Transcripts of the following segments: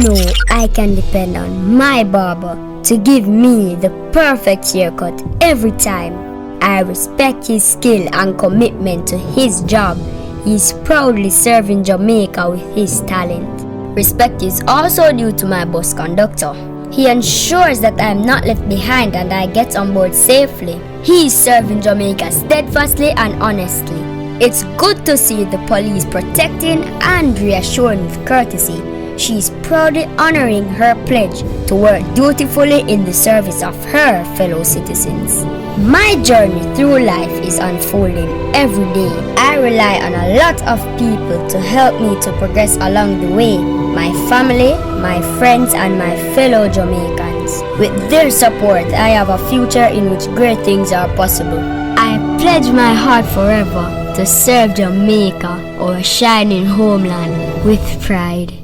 know I can depend on my barber to give me the perfect haircut every time. I respect his skill and commitment to his job. He is proudly serving Jamaica with his talent. Respect is also due to my bus conductor. He ensures that I am not left behind and I get on board safely. He is serving Jamaica steadfastly and honestly. It's good to see the police protecting and reassuring with courtesy. She is proudly honoring her pledge to work dutifully in the service of her fellow citizens. My journey through life is unfolding every day. I rely on a lot of people to help me to progress along the way. My family, my friends, and my fellow Jamaicans. With their support, I have a future in which great things are possible. I pledge my heart forever to serve Jamaica, our shining homeland, with pride.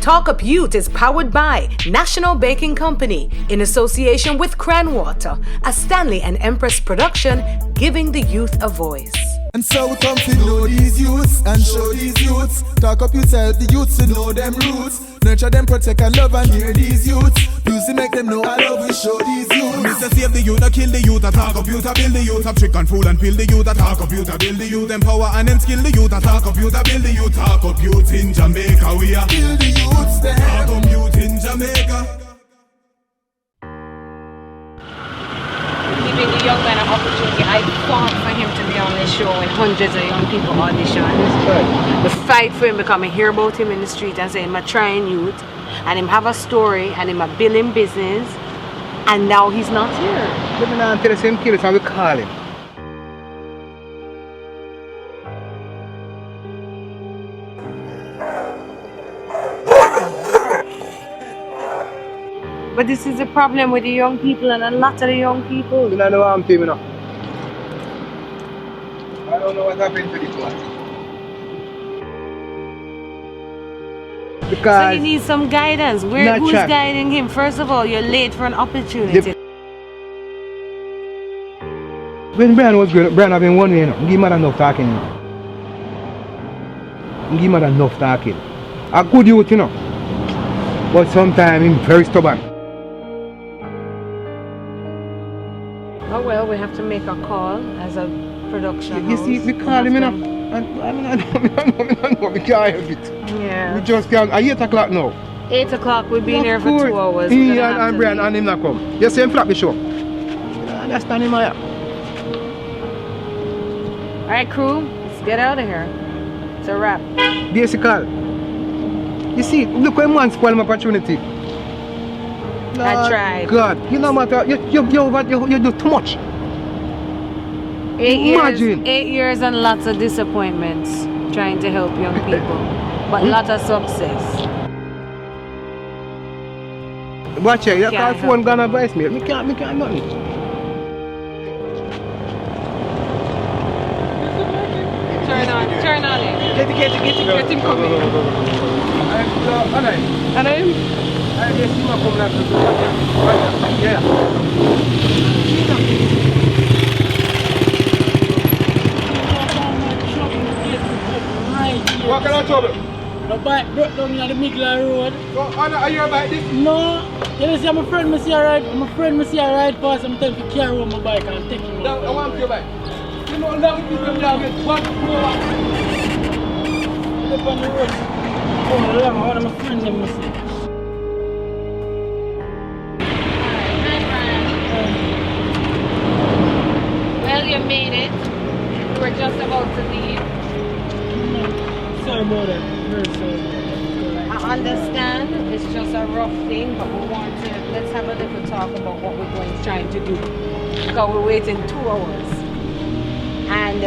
Up Yout is powered by National Baking Company in association with CranWata, a Stanley and Empress Production, giving the youth a voice. And so we come to know these youths and show these youths. Talk up yourself, the youths to know them roots. Nurture them, protect and love and hear these youths. Music make them know I love we show these youths. Mr. Save the youth, I kill the youth, I talk up youth, I build the youth, I trick and fool and pill the youth, I talk up youth, I build the youth, empower and then skill the youth, I talk up youth, I build the youth, talk up youth in Jamaica, we are kill the youths there. Talk up youth in Jamaica. Giving the young man an opportunity. I fought for him to be on this show when hundreds of young people audition. The fight for him because I hear about him in the street and say him a trying youth and him have a story and him a building business and now he's not here. Let me not tell the same kid and we call him. But this is the problem with the young people and a lot of the young people. You don't know what I'm saying, you know. I don't know what happened to this one. Because so he needs some guidance. Who's guiding him? First of all, you're late for an opportunity. When Brian was growing up, Brian have been one way, you know. Give him enough talking, you know. Give him enough talking. A good youth, you know. But sometimes he's very stubborn. Oh well, we have to make a call as a production You house. see, we call him, you know. And I know, we can't help it. Yeah. We just can't. At 8 o'clock now. 8 o'clock, we've been here for 2 hours. He and Brian and him not come. You see him flap the show. Understand him, yeah. Alright crew, let's get out of here. It's a wrap. Basical. You see, look when man spoil my opportunity. I tried. God, you know matter, you do too much. 8 years and lots of disappointments trying to help young people. But lots of success. Watch it, you can't phone gonna advise me. Me can't nothing. Turn on it. Get him coming. And him? I just see my come like this. Yeah. What kind of trouble? The bike broke down in the middle of the road. So, are you about this? No. You see, my friend see a ride past. I'm telling you to carry on my bike and take him. I want your bike. You know, now we people down get one Up on the road. Oh, one of my friends them see. Well, you made it. We were just about to leave. Sorry about that. Very sorry about that. I understand it's just a rough thing, but we want to, let's have a little talk about what we're going to trying to do. Because we're waiting 2 hours. And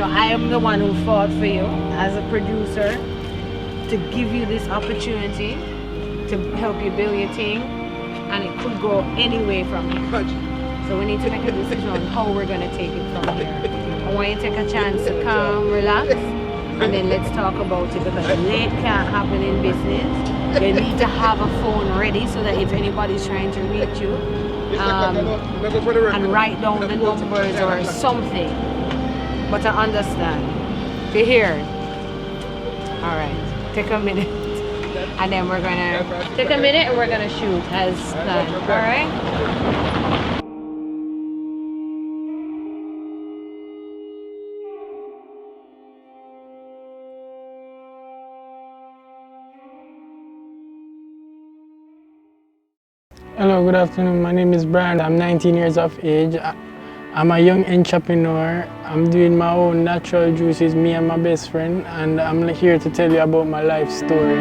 I am the one who fought for you as a producer to give you this opportunity to help you build your thing, and it could go any way from here. So we need to make a decision on how we're going to take it from here. I want you to take a chance to come, relax, and then let's talk about it, because late can't happen in business. You need to have a phone ready so that if anybody's trying to reach you, and write down the numbers or something. But I understand. You hear? Alright, take a minute. and then we're gonna take a minute and we're gonna shoot as planned. All right. Hello, good afternoon. My name is Brian. I'm 19 years of age. I'm a young entrepreneur. I'm doing my own natural juices, me and my best friend, and I'm here to tell you about my life story.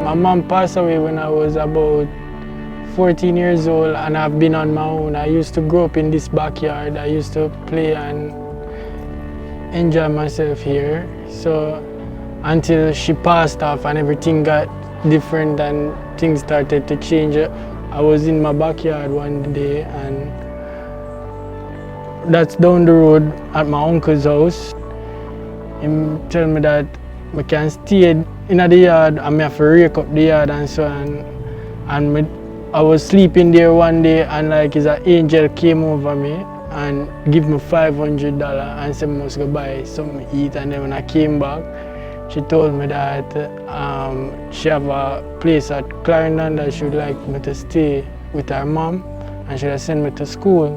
My mom passed away when I was about 14 years old, and I've been on my own. I used to grow up in this backyard. I used to play and enjoy myself here. So until she passed off and everything got different and things started to change, I was in my backyard one day, and that's down the road at my uncle's house. He told me that I can stay in the yard and I have to rake up the yard and so on. And I was sleeping there one day, and like his angel came over me and give me $500 and said I must go buy something to eat. And then when I came back, she told me that she have a place at Clarendon that she would like me to stay with her mom, and she would send me to school.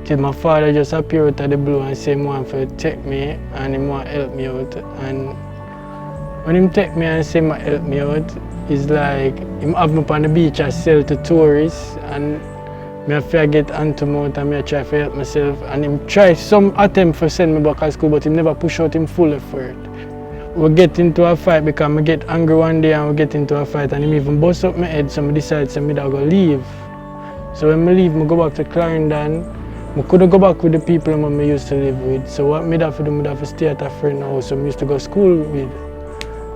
Till my father just appeared out of the blue and said he want to take me and he want to help me out. And when he take me and say he help me out, it's like he have me on the beach and sell to tourists, and I have to get onto mouth and I try to help myself. And he try some attempt to send me back to school, but he never push out him full effort. We get into a fight because I get angry one day and we get into a fight, and he even bust up my head, so I decide that I go leave. So when I leave, I go back to Clarendon. I couldn't go back with the people I used to live with. So what I have to do, I have to stay at a friend's house I used to go to school with.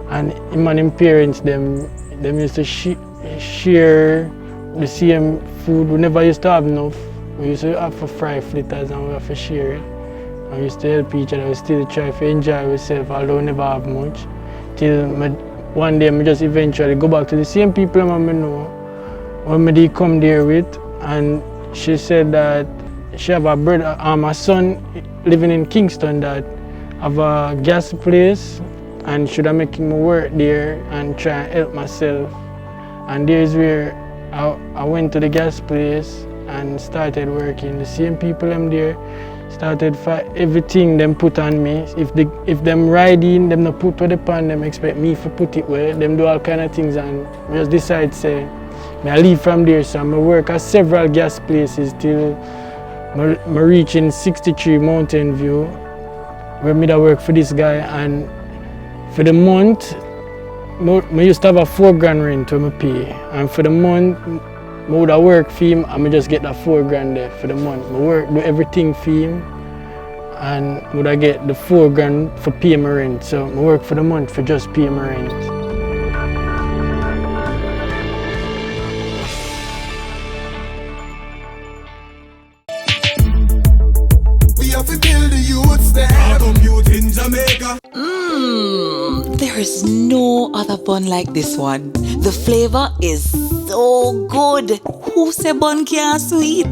And him and his parents, them used to share the same food. We never used to have enough. We used to have to fry fritters and we have to share it. And we used to help each other. We still try to enjoy ourselves, although we never have much. Till one day I just eventually go back to the same people I know when I come there with. And she said that she have a brother, a son living in Kingston that have a gas place, and should I make him work there and try and help myself. And there's where I went to the gas place and started working. The same people I'm there started everything them put on me. If them riding, them not put what upon them, expect me to put it where them do all kind of things, and I just decide say I leave from there. So I work at several gas places till I reach in 63 Mountain View, where I work for this guy. And for the month, I used to have a $4,000 rent to pay, and for the month, I would have work for him and I just get that $4,000 there for the month. I work, do everything for him, and would I get the $4,000 for pay my rent. So I work for the month for just pay my rent. We have to build the youths there. Up Yout in Jamaica. There is no other bun like this one. The flavor is so good. Who say bun can't sweet?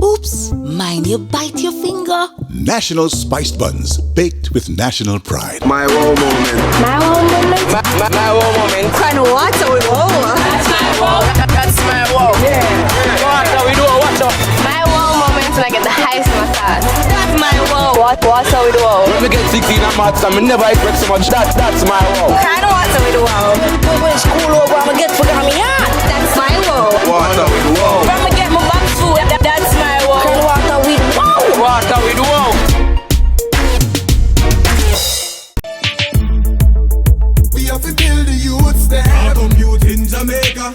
Oops, mind you bite your finger. National spiced buns, baked with national pride. My wow moment. My wow moment. My wow moment. CranWata with wow. That's my wow. That's my wow. Yeah. What we do? What the? My wow moment when I get the highest in my class. That's my wow. What we do? When we get 16 at maths and we never expect so much. That's my wow. CranWata with wow. When school over, I'ma get forgot me out. That's my wow. What we do? I'ma get my box food. That's my wow. CranWata with wow. What we do? We have to build the youths there. Up Yout in Jamaica.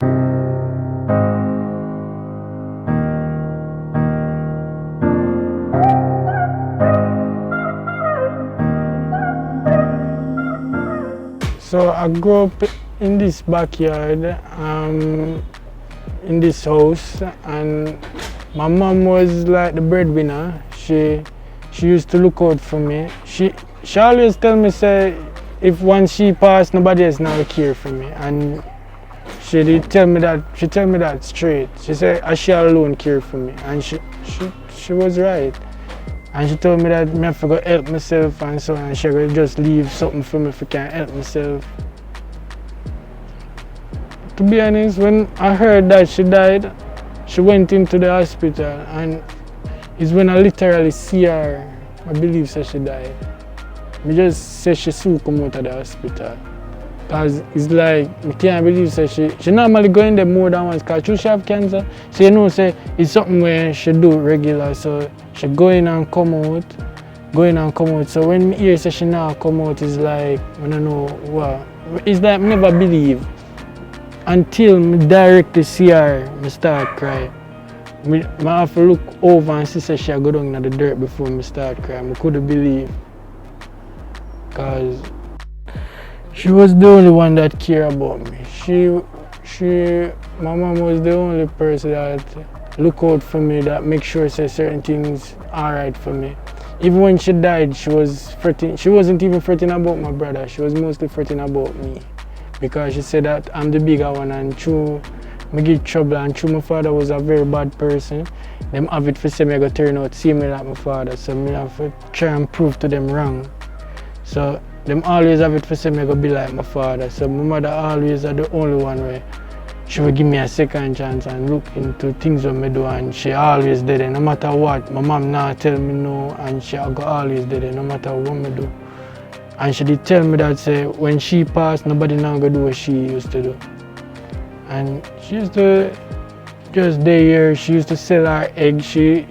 So I grew up in this backyard, in this house, and my mom was like the breadwinner. She used to look out for me. She always tell me say if once she passed, nobody else now care for me, and she did tell me that straight. She said she alone care for me, and she was right. And she told me that I have to go help myself and so on. She will just leave something for me if I can't help myself. To be honest, when I heard that she died, she went into the hospital, and it's when I literally see her, I believe that she died. I just say she soon come out of the hospital. Because it's like, I can't believe that she normally go in there more than once because she have cancer. So you know, say it's something where she do regular. So she go in and come out. So when me hear say she now come out, it's like, I don't know what. It's like I never believe. Until me directly see her, I start cry. I have to look over and see that she go down in the dirt before I start crying. I couldn't believe. Because she was the only one that cared about me. My mom was the only person that look out for me, that make sure say certain things alright for me. Even when she died, she wasn't even fretting about my brother. She was mostly fretting about me. Because she said that I'm the bigger one, and true, I get trouble, and true, my father was a very bad person. Them have it for say me go turn out see me like my father, so me have to try and prove to them wrong. So them always have it for say me go be like my father. So my mother always are the only one where she will give me a second chance and look into things that me do, and she always did it. No matter what, my mom now tell me no, and she go always did it no matter what me do. And she did tell me that say when she passed, nobody now gonna do what she used to do. And she used to just day here, she used to sell her eggs, she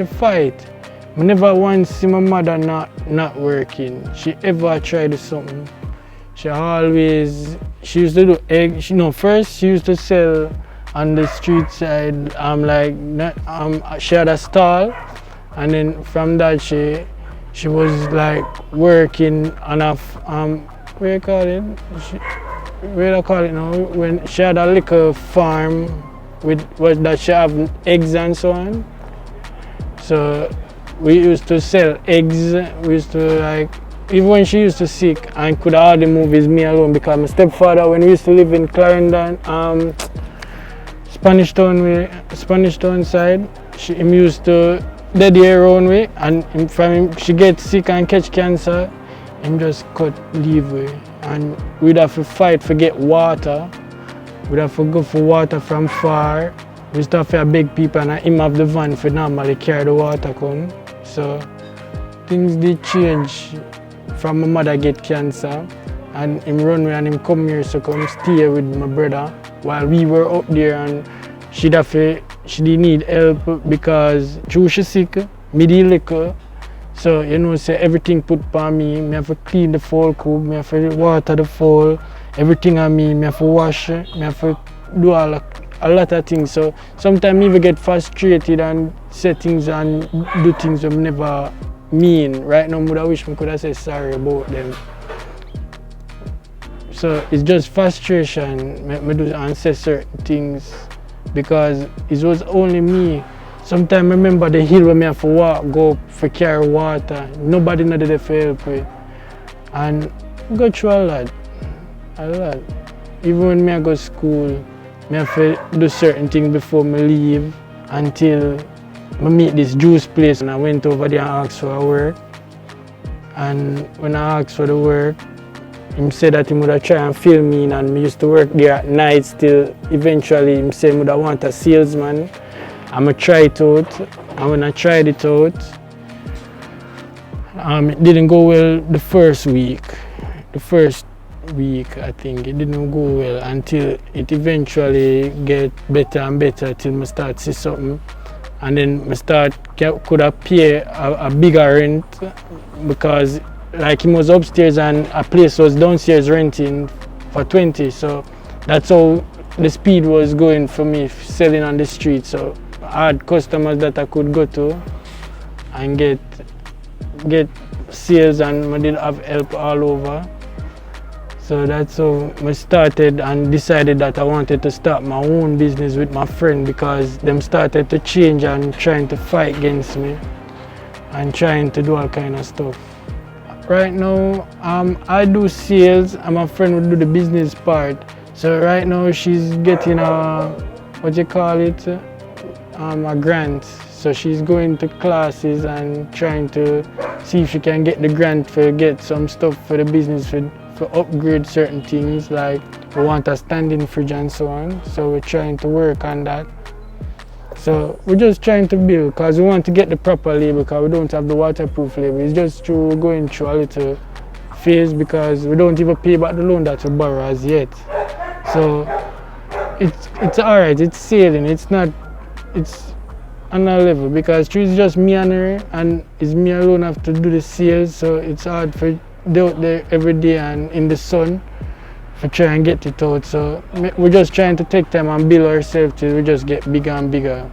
fight. I never once see my mother not working. She ever tried to do something. She used to do eggs. First she used to sell on the street side. She had a stall, and then from that she was like working on a where do you call it now? When she had a little farm that she have eggs and so on. So we used to sell eggs. We used to even when she used to sick and could hardly move, is me alone, because my stepfather, when we used to live in Clarendon, Spanish Town side, him used to dead here around way, and she get sick and catch cancer, him just cut leave way. And we'd have to fight to get water. We'd have to go for water from far. We used to have to beg people, and him have the van for normally carry the water come. So things did change from my mother get cancer, and him run away and him come here, so come stay with my brother while we were up there, and she did need help because she sick, me the liquor. So you know, say everything put on me. Me have to clean the fowl coop, me have to water the fowl, everything on me. Me have to wash, me have to do a lot of things. So sometimes me even get frustrated and say things and do things that I never mean. Right now, I wish I could have said sorry about them. So it's just frustration. Me do and say certain things because it was only me. Sometimes I remember the hill where I have to go up for carry water. Nobody not there for help me. And I go through a lot. Even when I go to school, I have to do certain things before I leave until I meet this juice place. And I went over there and asked for work. And when I asked for the work, he said that he would try and fill me in, and I used to work there at night still. Eventually, he said he would want a salesman. I'm gonna try it out, and when I tried it out, it didn't go well the first week. I think it didn't go well until it eventually get better and better till I start see something, and then I could have pay a bigger rent because like he was upstairs and a place was downstairs renting for 20. So that's how the speed was going for me selling on the street. So I had customers that I could go to and get sales, and I did have help all over. So that's how I started and decided that I wanted to start my own business with my friend, because them started to change and trying to fight against me and trying to do all kind of stuff. Right now, I do sales and my friend will do the business part. So right now she's getting a, what you call it, a grant. So she's going to classes and trying to see if she can get the grant for get some stuff for the business for upgrade certain things, like we want a standing fridge and so on. So we're trying to work on that. So we're just trying to build because we want to get the proper label because we don't have the waterproof label. It's just through going through a little phase because we don't even pay back the loan that we borrow as yet. So it's alright, it's sailing, it's on a level because it's just me and her and it's me alone have to do the sales, so it's hard for they out there every day and in the sun for try and get it out. So we're just trying to take time and build ourselves till we just get bigger and bigger.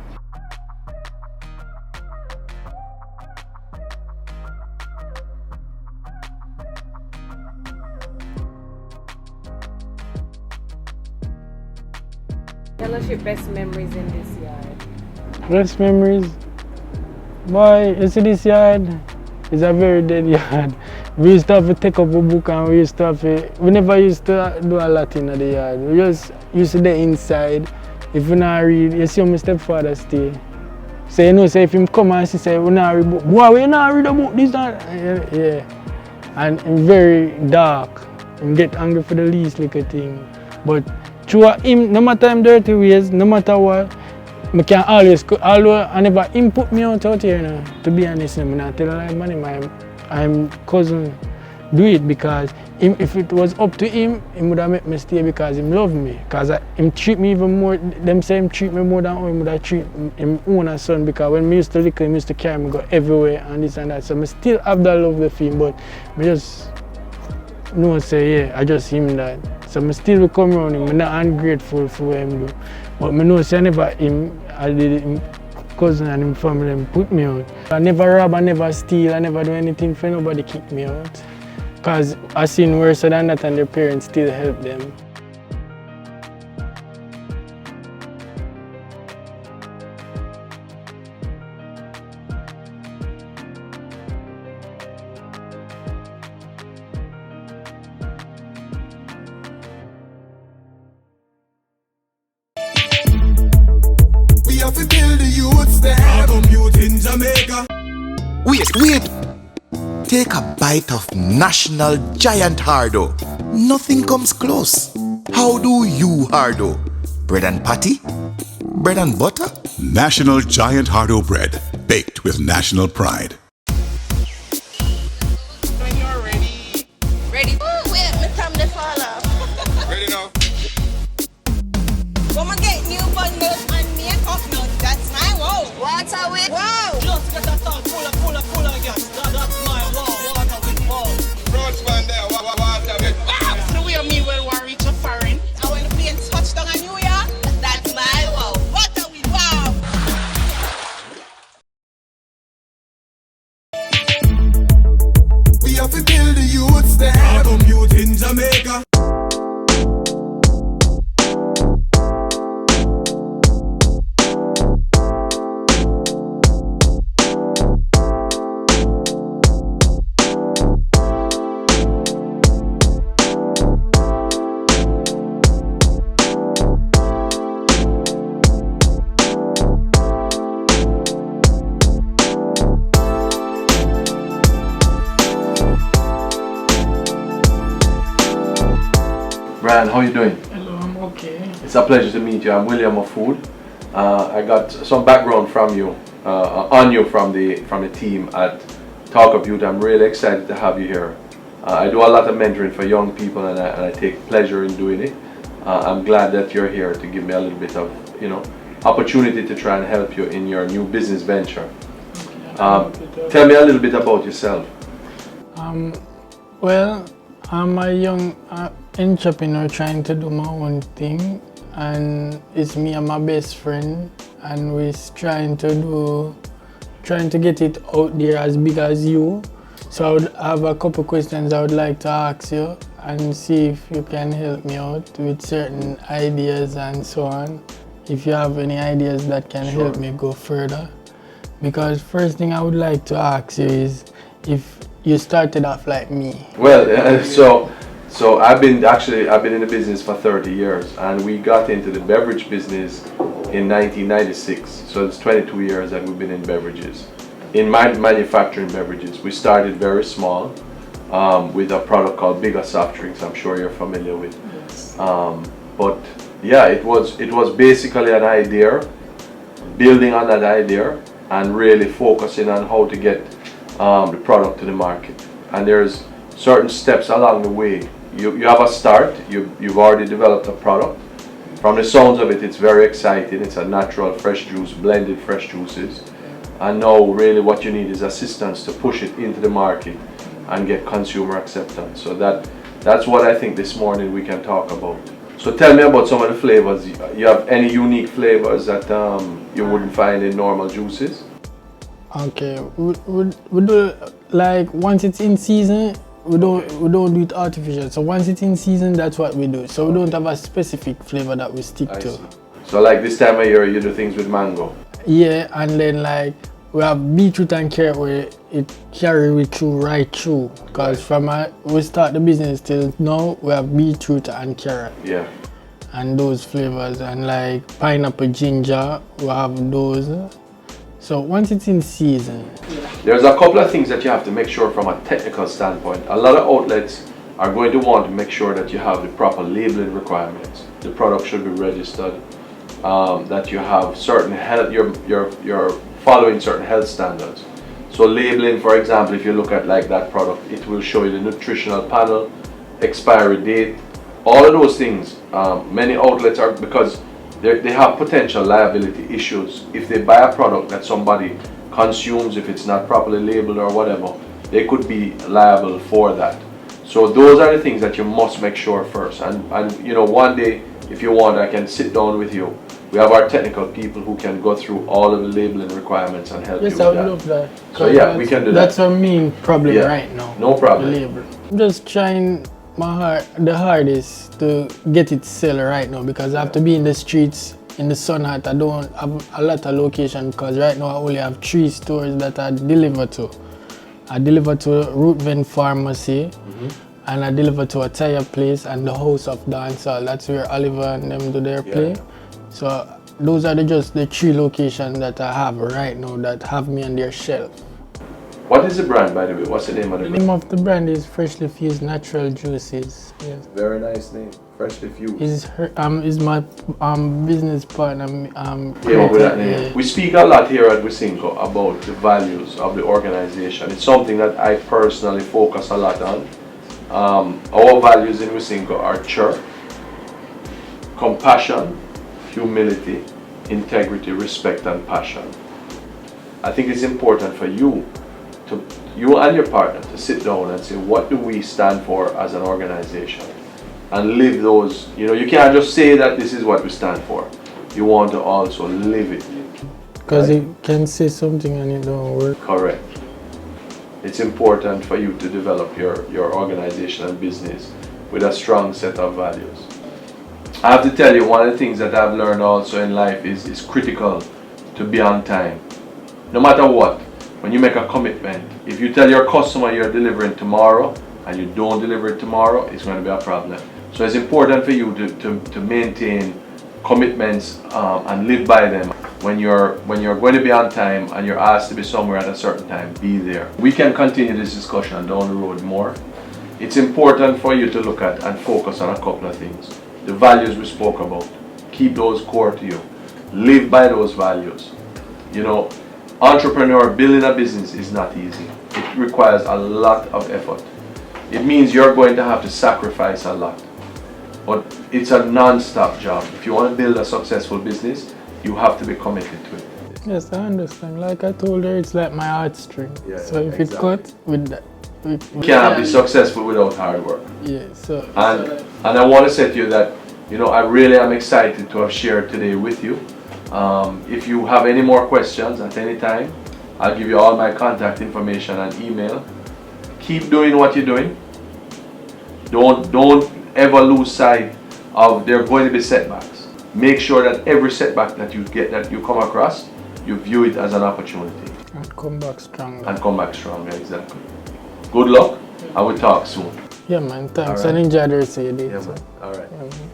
Tell us your best memories in this yard. Best memories? Boy, you see this yard? It's a very dead yard. We used to have to take up a book and we used to have to, we never used to do a lot in the yard. We just used to be inside. If we not read, you see how my stepfather stay. So you know, say if him come and say, we not read book, boy, we not read a book, this and yeah. And it's very dark. Him get angry for the least little thing. But through him, no matter him dirty ways, no matter what, I can always, although I never input me out here, you know, to be honest, I'm not telling my I'm cousin do it because if it was up to him, he would have made me stay because he loved me. Because him treat me even more, them say him treat me more than how he would have treat him own son, because when me used to little, he used to carry me go everywhere and this and that. So I still have that love with him, but I just know say yeah, I just him that. So I still will come around him, I'm not ungrateful for what him do. But I know say I never him, I did him cousin and him family them put me out. I never rob, I never steal, I never do anything for nobody kick me out. Because I seen worse than that and their parents still help them. We have to build the youths there. Up Yout in Jamaica. Wait. Take a bite of National Giant Hardo. Nothing comes close. How do you hardo? Bread and patty? Bread and butter? National Giant Hardo bread, baked with national pride. When you're ready. Ready? Oh, wait, my time to fall off. Ready now? Come and get new bundles and makeup now. That's my wow. Water with wow. Just get a thought, pull up, yes. That's my wow. Water with wow. Roach man there, water with wow. So we are me when we reach a foreign. I want to plane touchdown in New York. That's my wow. Water with wow. We have to build the youths there. Up Yout in Jamaica. Brian, how you doing? Hello, I'm okay. It's a pleasure to meet you. I'm William of Food. I got some background from you, on you from the team at Up Yout. I'm really excited to have you here. I do a lot of mentoring for young people, and I take pleasure in doing it. I'm glad that you're here to give me a little bit of, opportunity to try and help you in your new business venture. Tell me a little bit about yourself. Well, I'm a young entrepreneur trying to do my own thing, and it's me and my best friend, and we're trying to get it out there as big as you. So I would have a couple questions I would like to ask you and see if you can help me out with certain ideas and so on. If you have any ideas that can help me go further. Because first thing I would like to ask you is if you started off like me. Well, so So I've been in the business for 30 years, and we got into the beverage business in 1996. So it's 22 years that we've been in beverages, in manufacturing beverages. We started very small with a product called Bigger Soft Drinks. I'm sure you're familiar with. Yes. But yeah, it was basically an idea, building on that idea, and really focusing on how to get the product to the market. And there's certain steps along the way. You have a start, you've already developed a product. From the sounds of it, it's very exciting. It's a natural fresh juice, blended fresh juices. And now really what you need is assistance to push it into the market and get consumer acceptance. So that's what I think this morning we can talk about. So tell me about some of the flavors. You have any unique flavors that you wouldn't find in normal juices? Okay, we do, like, once it's in season, we don't do it artificial. So once it's in season, that's what we do. So we don't have a specific flavor that we stick to. See. So like this time of year, you do things with mango? Yeah, and then like we have beetroot and carrot where it carry we through right through. Because from we start the business till now, we have beetroot and carrot. Yeah. And those flavors, and like pineapple ginger, we have those. So once it's in season. There's a couple of things that you have to make sure from a technical standpoint. A lot of outlets are going to want to make sure that you have the proper labeling requirements. The product should be registered, that you have certain health, you're following certain health standards. So labeling, for example, if you look at like that product, it will show you the nutritional panel, expiry date, all of those things. Many outlets are, because they have potential liability issues. If they buy a product that somebody consumes, if it's not properly labeled or whatever, they could be liable for that. So those are the things that you must make sure first. And you know, one day, if you want, I can sit down with you. We have our technical people who can go through all of the labeling requirements and help you with that. Yes, I would love that. So yeah, we can do that. That's our main problem right now. No problem. The label. I'm just trying the hardest to get it sell right now, because I have to be in the streets in the sun hat. I don't have a lot of location, because right now I only have 3 stores that I deliver to. I deliver to Rootven Pharmacy, and I deliver to a tire place and the House of Dancehall. That's where Oliver and them do their play. So those are just the 3 locations that I have right now that have me on their shelf. What is the brand, by the way? What's the name of the brand? The name of the brand is Freshly Fused Natural Juices. Yes. Very nice name, Freshly Fused. Is my business partner. With that name. We speak a lot here at Wisynco about the values of the organization. It's something that I personally focus a lot on. Our values in Wisynco are chirp, compassion, humility, integrity, respect, and passion. I think it's important for you and your partner to sit down and say, what do we stand for as an organization? And live those. You know, you can't just say that this is what we stand for. You want to also live it. Because you can say something and it don't work. Correct. It's important for you to develop your organization and business with a strong set of values. I have to tell you, one of the things that I've learned also in life is critical to be on time. No matter what, when you make a commitment, if you tell your customer you're delivering tomorrow and you don't deliver it tomorrow, it's going to be a problem. So it's important for you to maintain commitments and live by them. When you're going to be on time and you're asked to be somewhere at a certain time, be there. We can continue this discussion down the road more. It's important for you to look at and focus on a couple of things. The values we spoke about, keep those core to you. Live by those values. You know, building a business is not easy. It requires a lot of effort. It means you're going to have to sacrifice a lot. But it's a non-stop job. If you want to build a successful business, you have to be committed to it. Yes, I understand. Like I told her, it's like my heartstring. Yeah, so if it cut with that. You cannot be successful without hard work. Yeah, so. And I want to say to you that, you know, I really am excited to have shared today with you. If you have any more questions at any time, I'll give you all my contact information and email. Keep doing what you're doing. Don't ever lose sight of there are going to be setbacks. Make sure that every setback that you get, that you come across, you view it as an opportunity. And come back stronger. And come back stronger, exactly. Good luck, and we'll talk soon. Yeah, man, thanks. All right. I enjoyed the rest of your day. Yeah, man. All right. Yeah, man.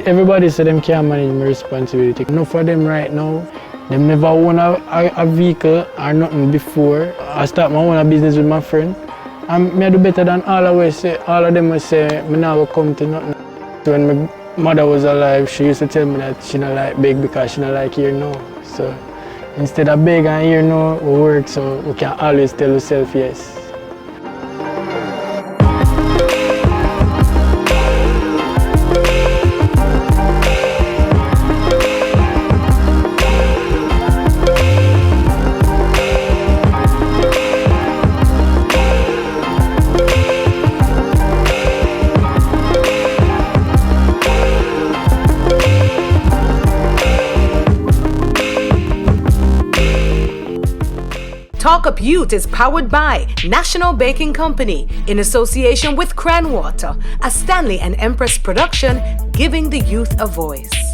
Everybody say them can't manage my responsibility. Enough for them right now. Them never own a vehicle or nothing before. I start my own business with my friend. And me do better than all of them will say me never come to nothing. When my mother was alive, she used to tell me that she don't like beg because she don't like hear no. So instead of beg and hear no, we work so we can always tell ourselves yes. Talk Up Yout is powered by National Baking Company in association with CranWata, a Stanley and Empress Production, giving the youth a voice.